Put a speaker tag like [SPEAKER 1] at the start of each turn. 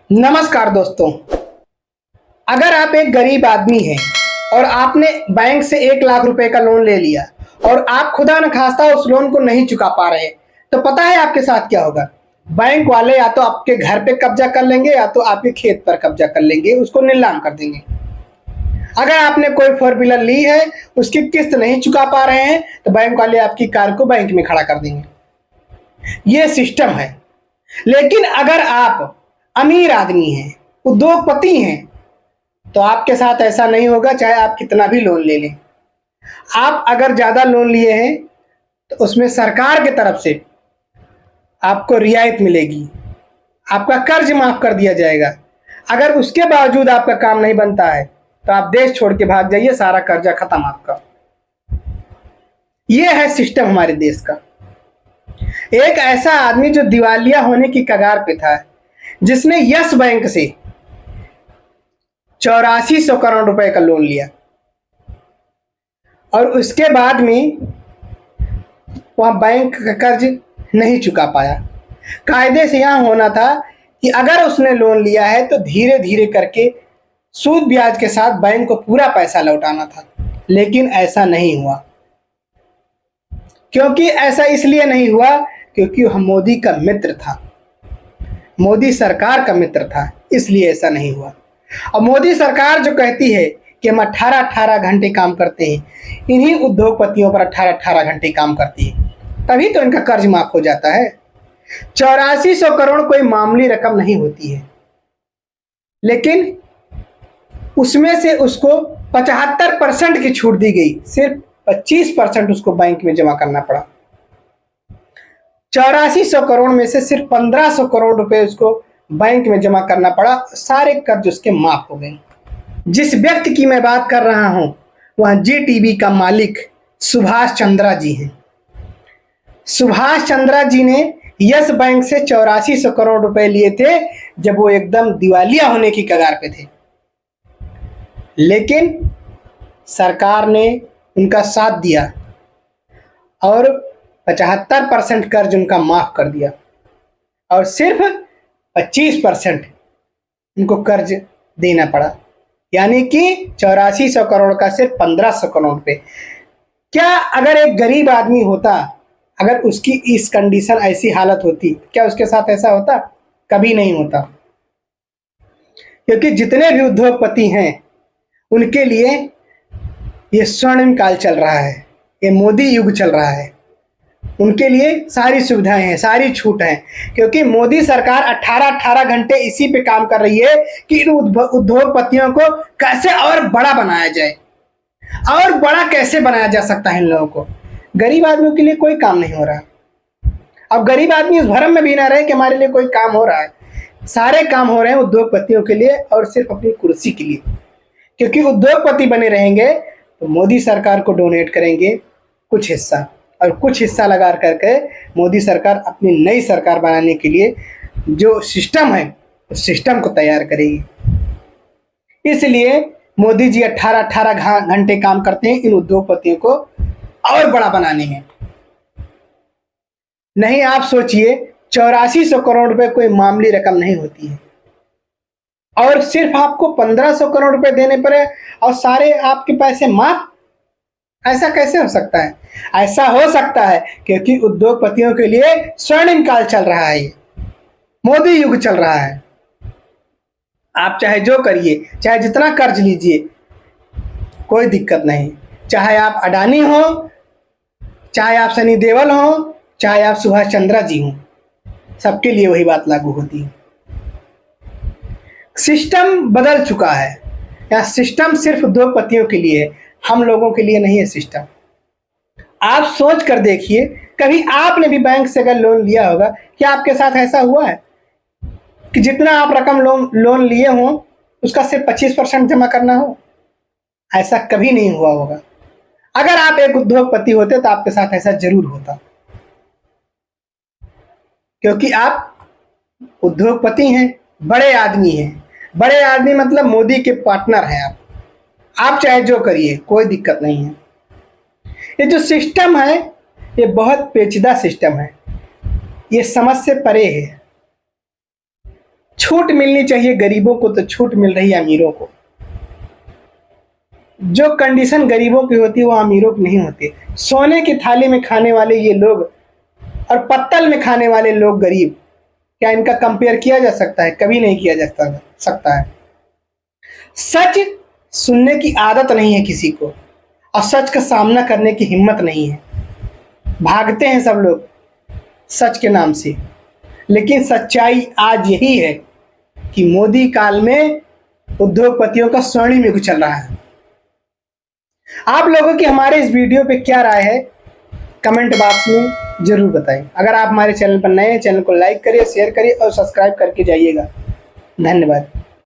[SPEAKER 1] नमस्कार दोस्तों। अगर आप एक गरीब आदमी हैं और आपने बैंक से 1 लाख रुपए का लोन ले लिया और आप खुदा न खास्ता उस लोन को नहीं चुका पा रहे, तो पता है आपके साथ क्या होगा? बैंक वाले या तो आपके घर पे कब्जा कर लेंगे या तो आपके खेत पर कब्जा कर लेंगे, उसको नीलाम कर देंगे। अगर आपने कोई 4 व्हीलर ली है, उसकी किस्त नहीं चुका पा रहे हैं, तो बैंक वाले आपकी कार को बैंक में खड़ा कर देंगे। ये सिस्टम है। लेकिन अगर आप अमीर आदमी हैं, उद्योगपति हैं, तो आपके साथ ऐसा नहीं होगा, चाहे आप कितना भी लोन ले लें। आप अगर ज़्यादा लोन लिए हैं, तो उसमें सरकार की तरफ से आपको रियायत मिलेगी, आपका कर्ज माफ़ कर दिया जाएगा। अगर उसके बावजूद आपका काम नहीं बनता है, तो आप देश छोड़ के भाग जाइए, सारा कर्जा खत्म आपका। ये है सिस्टम हमारे देश का। एक ऐसा आदमी जो दिवालिया होने की कगार पे था, जिसने यस बैंक से 8400 करोड़ रुपए का लोन लिया और उसके बाद में वह बैंक का कर्ज नहीं चुका पाया। कायदे से यह होना था कि अगर उसने लोन लिया है तो धीरे धीरे करके सूद ब्याज के साथ बैंक को पूरा पैसा लौटाना था, लेकिन ऐसा नहीं हुआ। क्योंकि ऐसा इसलिए नहीं हुआ क्योंकि वह मोदी का मित्र था, मोदी सरकार का मित्र था, इसलिए ऐसा नहीं हुआ। और मोदी सरकार जो कहती है कि हम 18-18 घंटे काम करते हैं, इन्हीं उद्योगपतियों पर 18-18 घंटे काम करती है, तभी तो इनका कर्ज माफ हो जाता है। 8400 करोड़ कोई मामूली रकम नहीं होती है, लेकिन उसमें से उसको 75% की छूट दी गई, सिर्फ 25% उसको बैंक में जमा करना पड़ा। 8400 करोड़ में से सिर्फ 1500 करोड़ रुपए उसको बैंक में जमा करना पड़ा, सारे कर्ज उसके माफ हो गए। जिस व्यक्ति की मैं बात कर रहा हूं, वह जीटीबी का मालिक सुभाष चंद्रा जी हैं। सुभाष चंद्रा जी ने यस बैंक से 8400 करोड़ रुपए लिए थे जब वो एकदम दिवालिया होने की कगार पे थे, लेकिन सरकार ने उनका साथ दिया और 75% कर्ज उनका माफ कर दिया और सिर्फ 25% उनको कर्ज देना पड़ा, यानी कि 8400 करोड़ का सिर्फ 1500 करोड़ रुपए। क्या अगर एक गरीब आदमी होता, अगर उसकी इस कंडीशन ऐसी हालत होती, क्या उसके साथ ऐसा होता? कभी नहीं होता। क्योंकि जितने भी उद्योगपति हैं उनके लिए ये स्वर्णिम काल चल रहा है, ये मोदी युग चल रहा है। उनके लिए सारी सुविधाएं हैं, सारी छूट है, क्योंकि मोदी सरकार 18-18 घंटे इसी पे काम कर रही है कि इन उद्योगपतियों को कैसे और बड़ा बनाया जाए, और बड़ा कैसे बनाया जा सकता है इन लोगों को। गरीब आदमियों के लिए कोई काम नहीं हो रहा। अब गरीब आदमी इस भरम में भी ना रहे कि हमारे लिए कोई काम हो रहा है। सारे काम हो रहे हैं उद्योगपतियों के लिए और सिर्फ अपनी कुर्सी के लिए, क्योंकि उद्योगपति बने रहेंगे तो मोदी सरकार को डोनेट करेंगे कुछ हिस्सा, और कुछ हिस्सा लगा करके मोदी सरकार अपनी नई सरकार बनाने के लिए जो सिस्टम है उस सिस्टम को तैयार करेगी। इसलिए मोदी जी 18-18 घंटे काम करते हैं इन उद्योगपतियों को और बड़ा बनाने में। नहीं, आप सोचिए, 8400 करोड़ रुपए कोई मामूली रकम नहीं होती है, और सिर्फ आपको 1500 करोड़ रुपए देने पड़े और सारे आपके पैसे माफ। ऐसा कैसे हो सकता है? ऐसा हो सकता है क्योंकि उद्योगपतियों के लिए स्वर्णिम काल चल रहा है, मोदी युग चल रहा है। आप चाहे जो करिए, चाहे जितना कर्ज लीजिए, कोई दिक्कत नहीं। चाहे आप अडानी हो, चाहे आप सनी देओल हो, चाहे आप सुभाष चंद्रा जी हो, सबके लिए वही बात लागू होती है। सिस्टम बदल चुका है। यह सिस्टम सिर्फ उद्योगपतियों के लिए है, हम लोगों के लिए नहीं है सिस्टम। आप सोच कर देखिए, कभी आपने भी बैंक से अगर लोन लिया होगा, क्या आपके साथ ऐसा हुआ है कि जितना आप रकम लोन लिए हो उसका सिर्फ 25% जमा करना हो? ऐसा कभी नहीं हुआ होगा। अगर आप एक उद्योगपति होते तो आपके साथ ऐसा जरूर होता, क्योंकि आप उद्योगपति हैं, बड़े आदमी हैं। बड़े आदमी मतलब मोदी के पार्टनर हैं आप चाहे जो करिए, कोई दिक्कत नहीं है। ये जो सिस्टम है ये बहुत पेचीदा सिस्टम है, ये समझ से परे है। छूट मिलनी चाहिए गरीबों को, तो छूट मिल रही है अमीरों को। जो कंडीशन गरीबों की होती है वो अमीरों की नहीं होती। सोने की थाली में खाने वाले ये लोग और पत्तल में खाने वाले लोग गरीब, क्या इनका कंपेयर किया जा सकता है? कभी नहीं किया जा सकता है। सच सुनने की आदत नहीं है किसी को, और सच का सामना करने की हिम्मत नहीं है। भागते हैं सब लोग सच के नाम से, लेकिन सच्चाई आज यही है कि मोदी काल में उद्योगपतियों का स्वर्णिम युग चल रहा है। आप लोगों की हमारे इस वीडियो पे क्या राय है, कमेंट बॉक्स में जरूर बताएं। अगर आप हमारे चैनल पर नए हैं, चैनल को लाइक करिए, शेयर करिए और सब्सक्राइब करके जाइएगा। धन्यवाद।